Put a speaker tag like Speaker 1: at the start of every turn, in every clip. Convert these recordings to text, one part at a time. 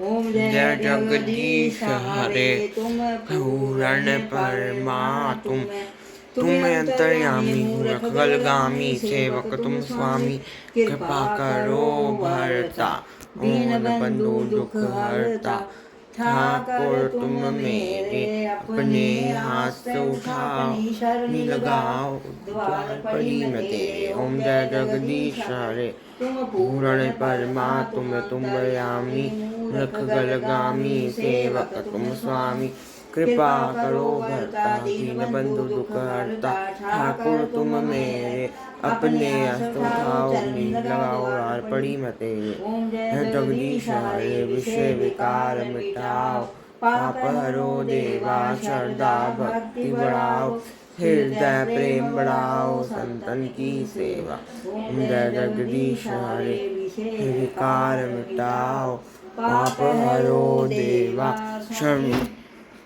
Speaker 1: जय जगदीश हरे पूरण परमा तुम अंतर्यामी हूँ रखगलगामी सेवक तुम स्वामी कृपा करो भरता ओन बंधु दुख हरता ठाकुर तुम मेरे अपने हाथ से उठाओ लगाओ द्वार पड़ी मैं तेरे ओम जय जगदीश हरे पूर्ण परमा तुम यामी रख गलगामी सेवक तुम स्वामी कृपा करो भरता दीन बंधु दुख हरता ठाकुर तुम मेरे अपने हस्त उठाओ लगाओ द्वार पड़ी मैं तेरे जगदीश हरे विषय विकार मिटाओ पाप हरो देवा श्रद्धा भक्ति बढ़ाओ हृदय प्रेम बढ़ाओ संतन की सेवा जय जगदीश हरे विकार मिटाओ पाप हरो देवा शर्म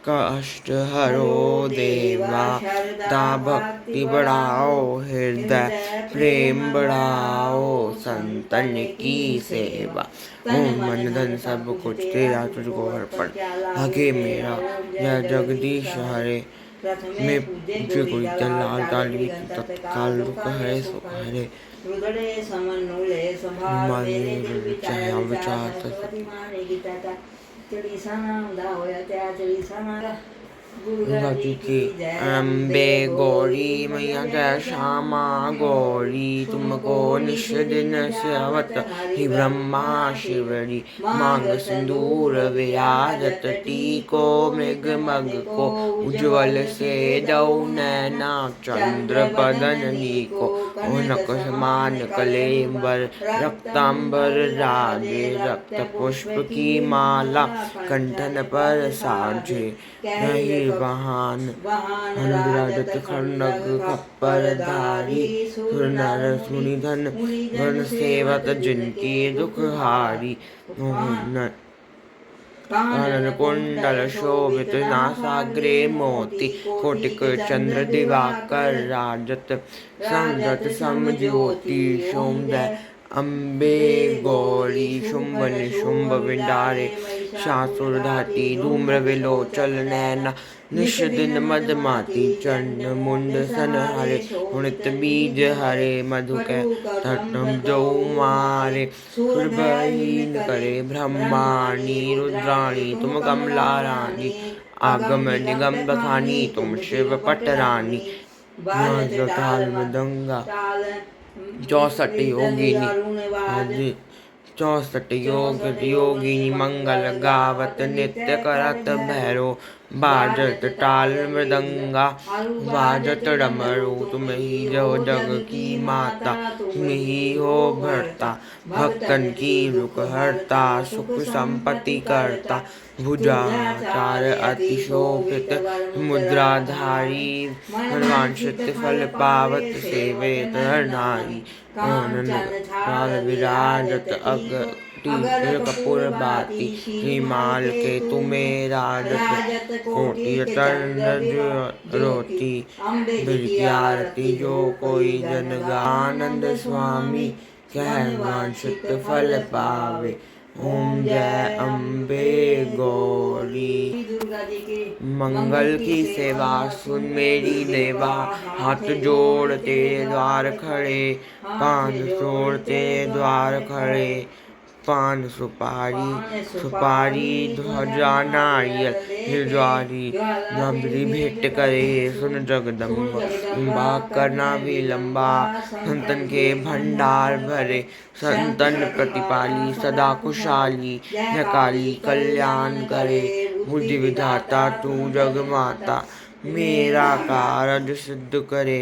Speaker 1: कष्ट हरो देवा ता भक्ति बढ़ाओ हृदय प्रेम बढ़ाओ संतन की सेवा ओम मन धन सब कुछ तेरा तुझको अर्पण आगे मेरा जय जगदीश हरे मैं पूज्य कोई लाल ताली तत्काल रुक है सो हरे की अम्बे गौरी मैया जय श्यामा गौरी तुमको निश दिन सेवत ही ब्रह्मा शिवरी मांग सिंदूर विराजत टीको मृग मग को उज्ज्वल से दौ नैना चंद्र बदन नीको नक समान कलेम्बर रक्तांबर राजे रक्त पुष्प की माला कंठन पर साजे नहीं वाहन विराजत खंडक खप्पर धारी सुर नर सुनि धन वन सेवत जिनकी दुख हारी कानन कुंडल शोभित नासाग्रे मोती कोटिक चंद्र दिवाकर राजत संगत सम ज्योति सोमदय अम्बे गौरी शुंभ निशुंभ विंडारे शासुर धाती धूम्र विलोचल नैना निश दिन मदमाती चंड मुंड सन हरे उणित बीज हरे मधु के तटम जो मारे सुरभहीन करे ब्रह्माणी रुद्राणी तुम कमला रानी आगम निगम बखानी तुम शिव पटरानी ताल मृदंगा 64 योगिनी 64 योगिनी मंगल गावत नित्य करत भैरो बाजत टाल मृदंगा बाजत डमरू तुम ही जो जग की माता तुम ही हो भरता भक्तन की रुक हरता सुख संपत्ति करता भुजाचार अति शोभित मुद्राधारी वांछित फल पावत सेवे नारी कानन विराजत अग कपूर बाती हिमाल के तुम्हें राजत कोटि तर्ण रोती बिरकी आरती जो कोई जन आनंद स्वामी कह वांछित फल पावे ओम जय अम्बे गौरी मंगल की सेवा सुन मेरी देवा हाथ जोड़ते द्वार खड़े कान जोड़ते द्वार खड़े पान सुपारी ध्वजा नारियल निर्ज्वारी नबरी भेंट करे सुन जगदम्बा करना विलंबा संतन के भंडार भरे संतन प्रतिपाली सदा खुशहाली न काली कल्याण करे बुद्धि विधाता तू जग माता मेरा कारज सिद्ध करे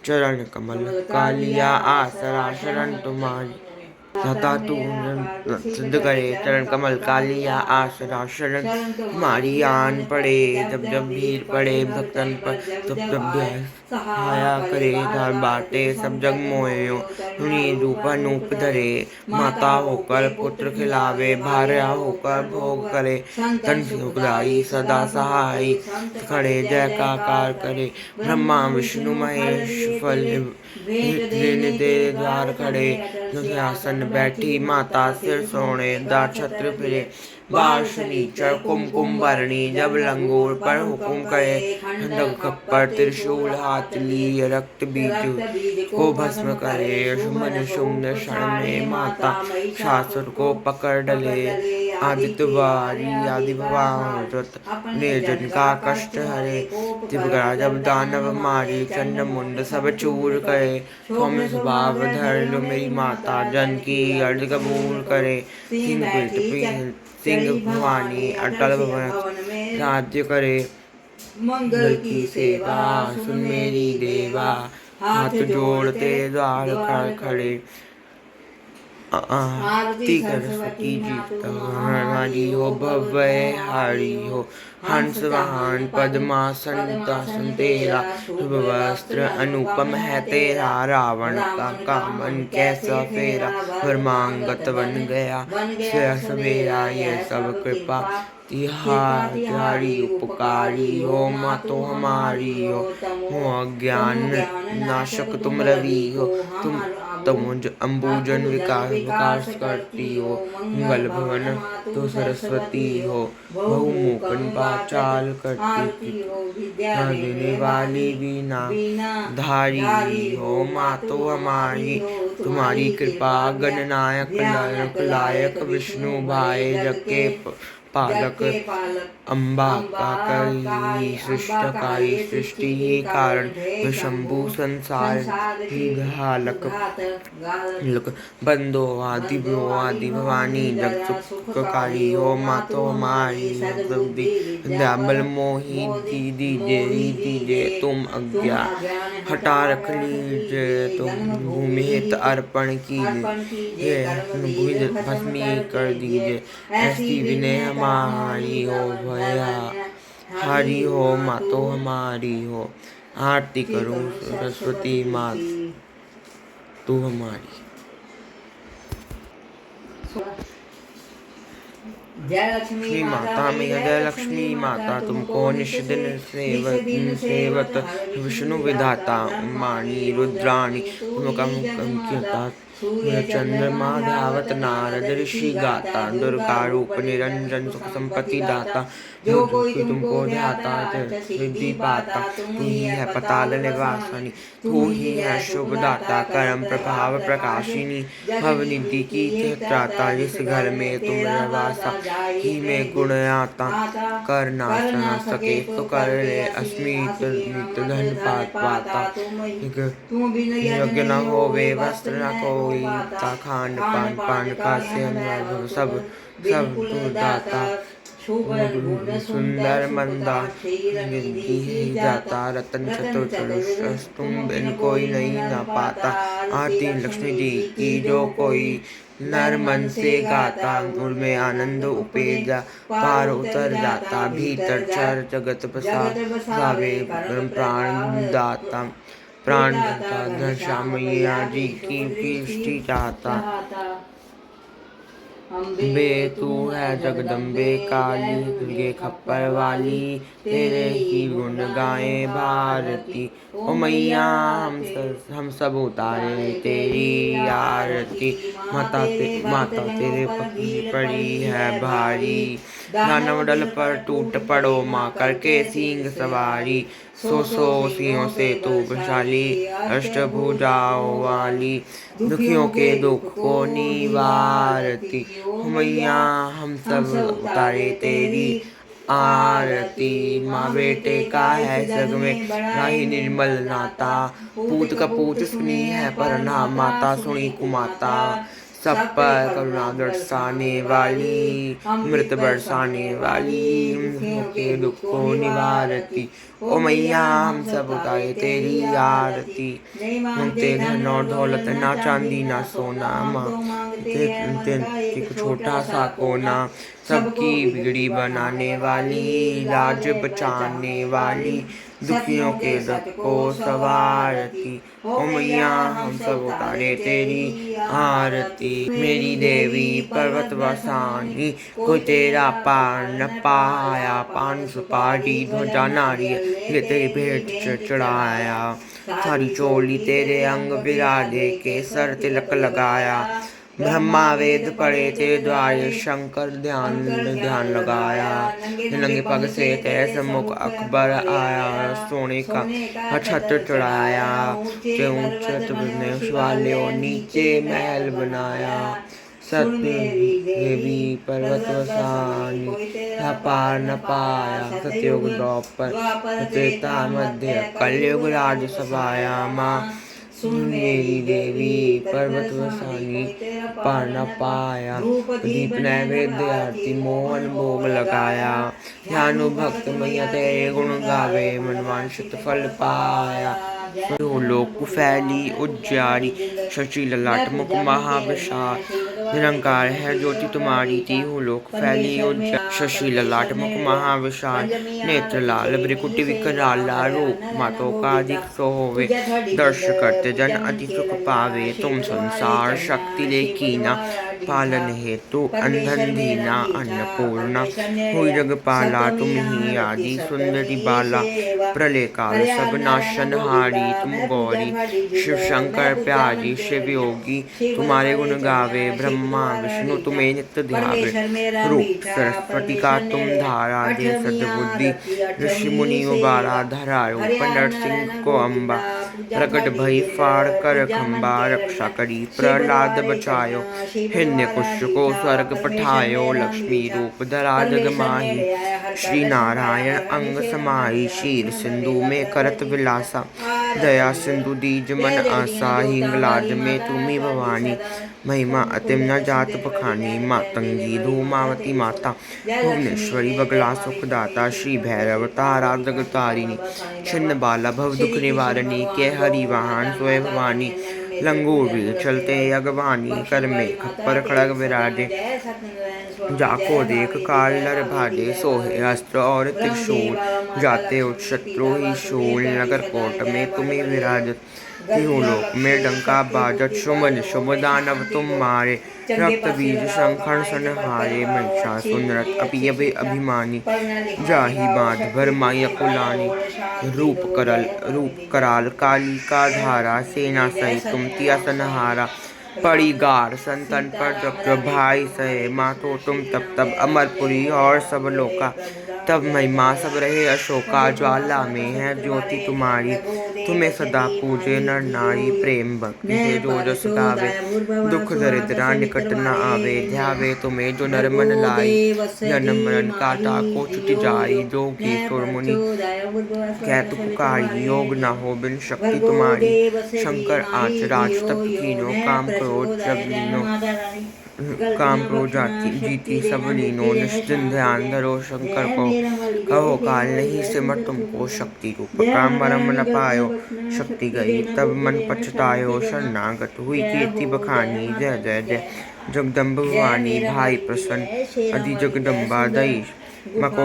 Speaker 1: चरण कमल कालिया आसरा शरण तुम्हारी सता तू सिद्ध करे चरण कमल कालिया आसरा शरण तुम्हारी आन पड़े जब जब भीड़ पड़े भक्तन पर तब तब सहाया करे धर बाटे सब जग मोयो रूप अनूप धरे माता होकर पुत्र खिलावे भार्या होकर भोग करे तन सुखदाई सदा सहाय खड़े जयकार करे ब्रह्मा विष्णु महेश फल देने तेरे द्वार खड़े, सिंहासन बैठी माता, सिर सोने दा छत्र फिरे, बाल शनीचर कुमकुम भरणी, जब लंगोर पर हुकुम करे, खंडक खप्पर त्रिशूल हाथ लिए, रक्त बीज को भस्म करे, शुम्भ शुम्भ क्षण में माता, शासुर को पकड़ डले, आदित्य वारी आदि भवारत ने जन का कष्ट हरे, त्रिपुरा जब दानव मारी, चंड मुंड सब चूर करे, सौम्य स्वभाव धर लो मेरी माता, जन की अर्ज कबूल करे, सिंह भवानी अटल भवन राज्य करे, मंगल की सेवा सुन मेरी देवा, हाथ जोड़ते द्वार कर खड़े, आरती कर सकी जीत हमारी हो, भव्य हारी हो, हंस वाहन पद्मासन दासन तेरा, शुभ वस्त्र अनुपम है तेरा, रावण का मन कैसा फेरा, ब्रह्मांगत बन गया सवेरा, ये सब कृपा तिहारी उपकारी हो, माँ तो हमारी हो अज्ञान नाशक तुम रवि हो, तुम तमुज अम्बुजन विकास करती हो, मंगल भवन तो सरस्वती हो, बहुमुखन पाचाल करती हो, देने वाली बीना धारी हो, माँ तो हमारी, तुम्हारी कृपा गणनायक लायक, विष्णु भाई जग के पालक, अम्बा का करी सृष्टकारी, सृष्टि ही कारण, शंभु संसार ही घालक, बंदो आदि भवानी, जग सुखकारी हो, माँ तो हमारी, दयाबल मोही दीजिए तुम अज्ञान हटा रख लीजिए, तुम भूमि हित अर्पण कीजिए, भूमि भस्मी कर दीजिए, ऐसी विनय हमारी हो, भया हरी हो, माँ तो हमारी हो, आरती करूं सरस्वती माँ तू हमारी।
Speaker 2: जय लक्ष्मी माता मैया, जय लक्ष्मी माता, तुमको निश दिन
Speaker 1: सेवत विष्णु विधाता, मानी रुद्राणी तुमका चंद्रमा धावत, नारद ऋषि गाता, दुर्गा रूप निरंजन सुख संपत्ति दाता, जो कोई तुमको ध्याता सिद्धि पाता, तू ही है पताल निवासिनी, तू ही है शुभ दाता, कर्म प्रभाव प्रकाशिनी, भवनिधि की त्राता, जिस घर में तुम रहवासा, ही में गुण आता, कर नाश न सके तो कर ले, अस्मित धन पाता, यज्ञ न होवे वस्त्र न कोई, खान पान का से सब तू दाता, सुंदर मंदा ही जाता, रतन चतुर्दश तुम बिन कोई नहीं ना पाता, आरती लक्ष्मी जी की जो कोई नर मन से गाता, गुण में आनंद उपेजा, पार उतर जाता, भीतर चर जगत बसावे, प्राण दाता घनश्याम मैया जी की पृष्टि चाहता, बे तू है जगदम्बे काली, दुर्गे खप्पर वाली, तेरे ही गुण गाए भारती, ओ मैया हम सब उतारे तेरी आरती, माता तेरे पड़ी है भारी, दानव दल पर टूट पड़ो माँ, करके सींग सवारी, सो सियों से तू विशाली, अष्टभुजाओं वाली, दुखियों के दुख को निवारती, मैया हम सब उतारे तेरी आरती, माँ बेटे का है जग में राही निर्मल नाता, पूत कपूत सुनी है पर ना माता सुनी कुमाता, सब पर करुणा बरसाने वाली, मृत बरसाने वाली, के दुख को निवारती, ओ मैया हम सब उतारे तेरी आरती, मांगते धन और दौलत ना चांदी ना सोना, माँ छोटा सा कोना, सबकी बिगड़ी बनाने वाली, लाज बचाने वाली, दुखियों के दर्द को सवारती, ओ मैया हम सब उतारे तेरी आरती। मेरी देवी पर्वत वसानी, कोई तेरा पार न पाया, पान सुपारी ध्वजा नारियल ये तेरी भेंट चढ़ाया। सारी चोली तेरे अंग बिराजे, केसर तिलक लगाया, ब्रह्मा वेद पढ़े तेरे द्वारे, शंकर ध्यान लगाया। नंगे पग से तेरे सम्मुख अकबर आया, सोने का छत्र चढ़ाया, ऊंचे वाले और नीचे महल बनाया। सत्य देवी पर्वत वसानी, पार न पाया, सतयुग द्वापर त्रेता मध्य कलयुग राज सभाया। माँ मेरी देवी पर्वत वसानी, पार न पाया, दीप नैवेद्य आरती मोहन भोग लगाया। ध्यानु भक्त मैया तेरे गुण गावे, मनवांछित फल पाया। लोक फैली उज्जारी, शशि ललाट मुख महाविशाल, निरंकार है ज्योति तुम्हारी, तीहू लोक फैली उज्जारी, शशि ललाट मुख महाविशाल, नेत्र लाल भ्रिकुटि विकराला, रूप मातो का अधिक सोवे, दर्श करते जन अति सुख पावे। तुम संसार शक्ति ले कीना, पालन हेतु अंधन दीना, अन्नपूर्णा हुई जगपाला, तुम ही आदि सुंदरी बाला, प्रलय काल सब नाशन हारी, तुम गौरी शिव शंकर प्यारी, शिव योगी तुम्हारे गुण गावे, ब्रह्मा विष्णु तुम्हें नित्य ध्यावे। रूप सरस्वती का तुम धारा, दे सद्बुद्धि ऋषि मुनि उबारा, धरा रूप नरसिंह को अम्बा, प्रकट भई फाड़ कर खम्बा, रक्षा करी प्रहलाद बचायो, हिरण्यकुश को स्वर्ग पठायो, लक्ष्मी रूप धरा जग माही, श्री नारायण अंग समाई, शीर सिंधु में करत विलासा, दया सिंधु दीज मन आसा, हिंगलाज में तुम्ही भवानी, महिमा अतिम न जात बखानी। मातंगी धूमावती माता, भुवनेश्वरी बगला सुखदाता, श्री भैरव तारा जगतारिणी, छिन्न बाला भव दुख निवारणी, के हरि वाहन सोए भवानी, लंगूर भी चलते अगवानी, कर में खप्पर खड़ग विराजे, जाको देख काल नर भाजे, सोहे अस्त्र और त्रिशूल, जाते उठ शत्रु ही शूल, नगर कोट में तुम्हें विराजत, तीहू लोक में डंका बाजत, शुमन शुभ दानव तुम मारे, रक्त बीज शंखन संहारे, महिषासुर नृत अपि अभिमानी, जाहि बांध भर माया कुलानी, रूप कराल काली का धारा, सेना सहित तुम तिया संहारा, पड़ी गार संतन पर जब भाई सहे, मातो तुम तब अमरपुरी और सब लोका, तब महिमा सब रहे अशोका, ज्वाला में है ज्योति तुम्हारी, तुम्हें सदा पूजे नर नारी, प्रेम भक्ति से जो जस गावे, दुख दरिद्रा निकट न आवे, ध्यावे तुम्हें जो नर मन लाई, जन्म मरण काटा को छुट जाई, जोगी सुर मुनि कहत पुकारी, योग न हो बिन शक्ति तुम्हारी, शंकर आच राज तप कीनो, काम क्रोध जीती सब लीनो, निश्चिंत ध्यान धरो शंकर को, कहो काल नहीं सिमर तुमको, शक्ति रूप काम परम न पायो, शक्ति गई तब मन पछतायो, शरणागत हुई कीर्ति बखानी, जय जय जय जगदम्ब भवानी, भाई प्रसन्न आदि जगदम्बा दई मको,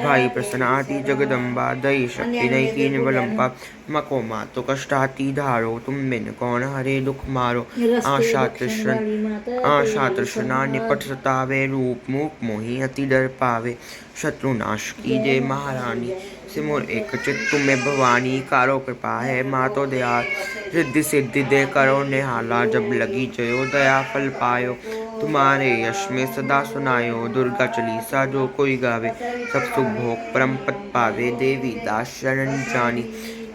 Speaker 1: भाई प्रसन्न आदि जगदम्बा दई शक्ति नहीं कीन बलम्पा, मको मातो कष्टाती धारो, तुम बिन कौन हरे दुख मारो, आशा तृष्णा निपट सतावे, रूप मूक मोहि अति डर पावे, शत्रु नाश कीजे महारानी, सिमुर एक चित तुम्हें भवानी, कारो कृपा है मातो दयाल, रिद्धि सिद्धि दे करो निहाला, जब लगी जयो दया फल पायो, तुम्हारे यश में सदा सुनायो, दुर्गा चालीसा जो कोई गावे, सब सुख भोग परम पद पावे, देवी दास शरण जानी,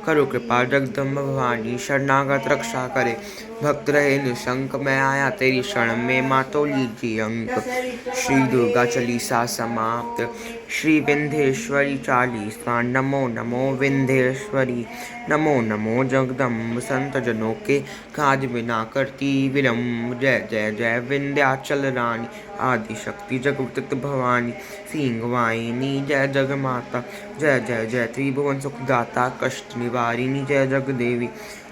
Speaker 1: करो कृपा जगदम्ब भवानी, शरणागत रक्षा करे, भक्त रहे निशंक, मैं आया तेरी शरण में मातो लीजिए अंक। श्री दुर्गा चालीसा समाप्त। श्री विंध्येश्वरी चालीसा। नमो नमो विंध्येश्वरी, नमो नमो जगदम्ब, संत जनों के काज बिना करती विलम्ब, जय जय जय विंध्याचल रानी, आदि शक्ति जगत भवानी, सिंह वाहिनी जय जग माता, जय जय जय त्रिभुवन सुखदाता, कष्ट निवारिणी जय जग देवी,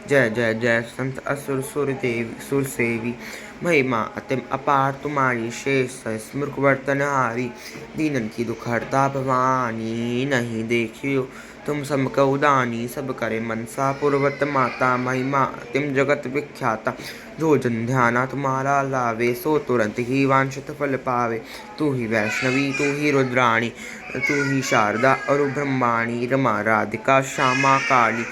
Speaker 1: जय जय जय संत असुर सुर देवी सुर सेवी महिमा अतिम अपार तुम्हारी शेष स्मृख वर्तन हारी दीनन की दुख हरता भवानी नहीं देखियो तुम सबका उदानी सब करे मनसा पूर्वत माता महिमा अतिम जगत विख्याता जो जन ध्याना तुम्हारा लावे सो तुरंत ही वांछित फल पावे तू ही वैष्णवी तू ही रुद्राणी तू ही शारदा और ब्रह्माणी रमा राधिका श्यामा काली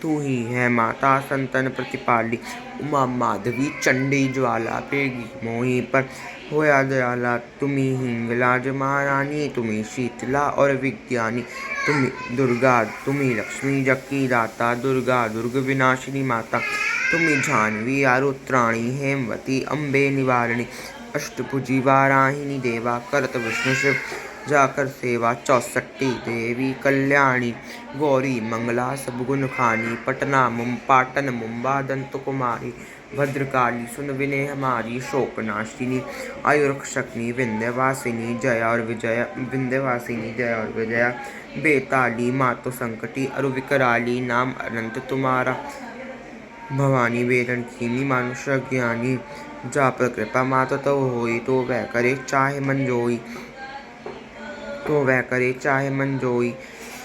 Speaker 1: तू ही है माता संतन प्रतिपाली उमा माधवी चंडी ज्वाला पेगी मोही पर होया दयाला तुम्ही हिंगलाज महारानी तुम्ही शीतला और विज्ञानी तुम्ही दुर्गा तुम्ही लक्ष्मी जग की दाता दुर्गा दुर्ग विनाशिनी माता तुम्ही जानवी आरुत्राणी हेमवती अम्बे निवारिणी अष्टभुजी वाराहिनी देवा करत विष्णु शिव जाकर सेवा चौसठी देवी कल्याणी गौरी मंगला सब गुण खानी पटना पाटन मुंबा दंत कुमारी भद्रकाली सुन विनय हमारी शोकनाशिनी आयुरक्षकनी विंध्यवासिनी जया और विजया विंध्यवासिनी जया और विजया बेताली मातो संकटी अरु विकराली नाम अनंत तुम्हारा भवानी बेरन खीनी मानुष ज्ञानी जा पर कृपा मातो तो होई तो वह करे चाहे मन जोई तो वह करे चाहे मन जोई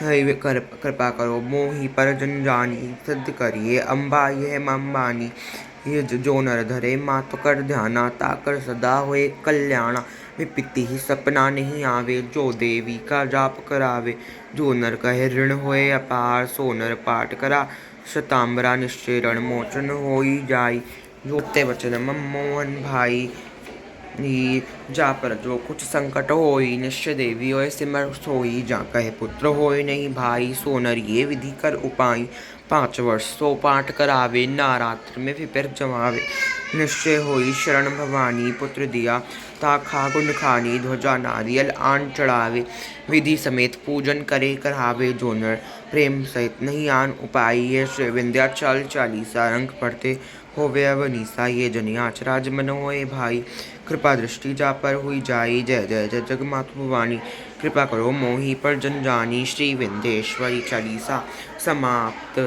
Speaker 1: है कृपा करो मोही पर जन जानी सिद्ध करिए अम्बा यह मम्बानी ये जो नर धरे मात कर ध्याना ताकर सदा होए कल्याणा विपत्ति ही सपना नहीं आवे जो देवी का जाप करावे जो नर कहे ऋण होए अपार सो नर पाठ करा शताम्बरा निश्चय रण मोचन होई जाई जोते वचन मोहन भाई जा पर जो कुछ संकट होई निश्चय देवी होय सिमर सोई जा कहे पुत्र होय नहीं भाई सोनर ये विधि कर उपाई 5 वर्ष सो पाठ करावे नारात्र में फिर जमावे निश्चय होई शरण भवानी पुत्र दिया ता खा गुण खानी ध्वजा नारियल आन चढ़ावे विधि समेत पूजन करे करावे जोनर प्रेम सहित नहीं आन उपाई ये श्री विंध्याचल चालीसा रंग पढ़ते होवे अवनीसा ये जनियाच राज मन होए भाई कृपा दृष्टि जा पर हुई जाई जय जय जय जगमातु भवानी कृपा करो मोही पर जन जानी श्री विंध्येश्वरी चालीसा समाप्त।